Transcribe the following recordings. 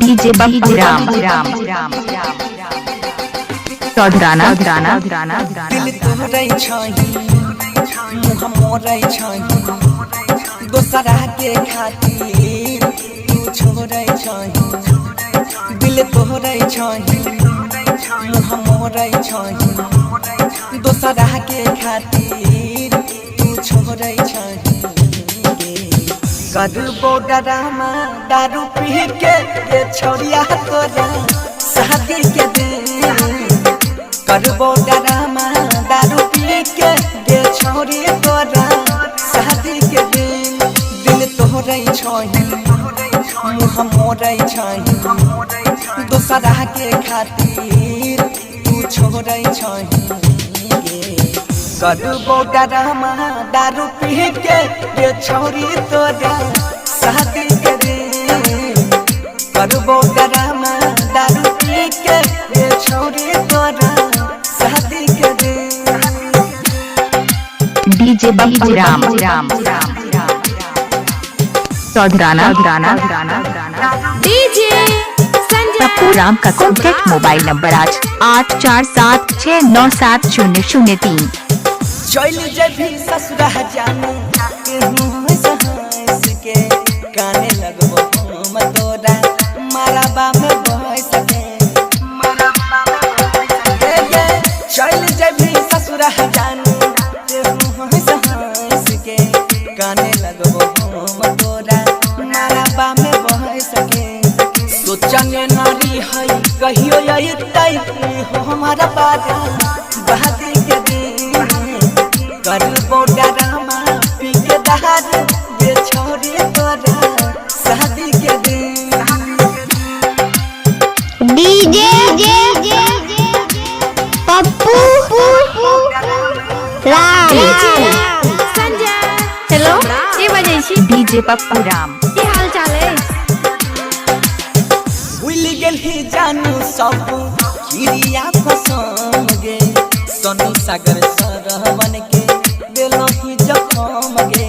DJ Bappu Ram चौधराना दिल तोहरै छही मुँह मोरै छही दोसरा के खातिर तू छोड़ै छही। दिल तोहरै छही मुँह मोरै छही दोसरा के खातिर तू छोड़ै छही। करबो डरामा दारू पी के ये छोड़िया तोरा शादी के दिन। करबो डरामा दारू पी के ये छोड़ी तोरा शादी के दिन। दिल तोहरै छही मुँह मोरै छही दोसरा के खातिर तू छोड़ै छही। करबो डरामा दारू पी के ये छोड़ी तोरा शादी के दिन। करबो डरामा दारू पी के ये छोड़ी तोरा शादी के दिन। डीजे बप्पू राम चौधराना डीजे बप्पू राम का कॉन्टैक्ट मोबाइल नंबर आज 8476970003। चल जभी ससुरा जानू हंस के गाने लगबो हम तोरा मरबा में बहस के। चल जभी ससुरा जानू हंस के गाने लगबो हम तोरा मरबा में बहस के। सोचने नारी है कहियो अइतै हो हमारा बाजा बहादी के दिन। करबो डरामा पी के दारू ये छोड़ी तोरा शादी के दिन। डीजे पप्पू राम संजय हेलो के बजै छी। डीजे बप्पू राम की हाल चाल है? भूल गेलही जानू सब किरिया कसम गे सोनू सागर सरवन के दिलही जखम गे।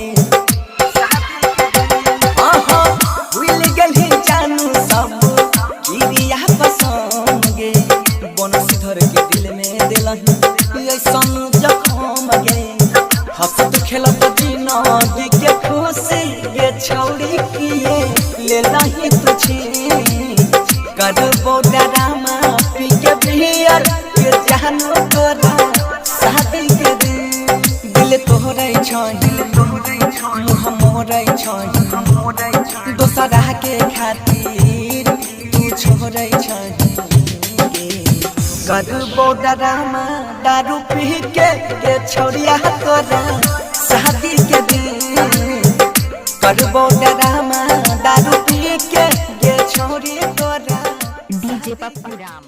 भूल गेलही जानू सब किरिया कसम गे बनसीधर के दिल में दिलही ऐसन जखम गे। हंसत खेलत जिंदगी के खुशी ये छौड़ी किए ले लही तुझी। करबो डरामा पी के बियर ये जानू तोरा शादी के दिन। दिल तोहरै छही मुँह मोरै छही दोसरा के खातिर तू छोड़ै छही। करबो डरामा दारू पी के ये छोड़िया तोरा शादी के दिन। करबो डरामा दारू पी के ये छोड़ी तोरा। डीजे बप्पू राम।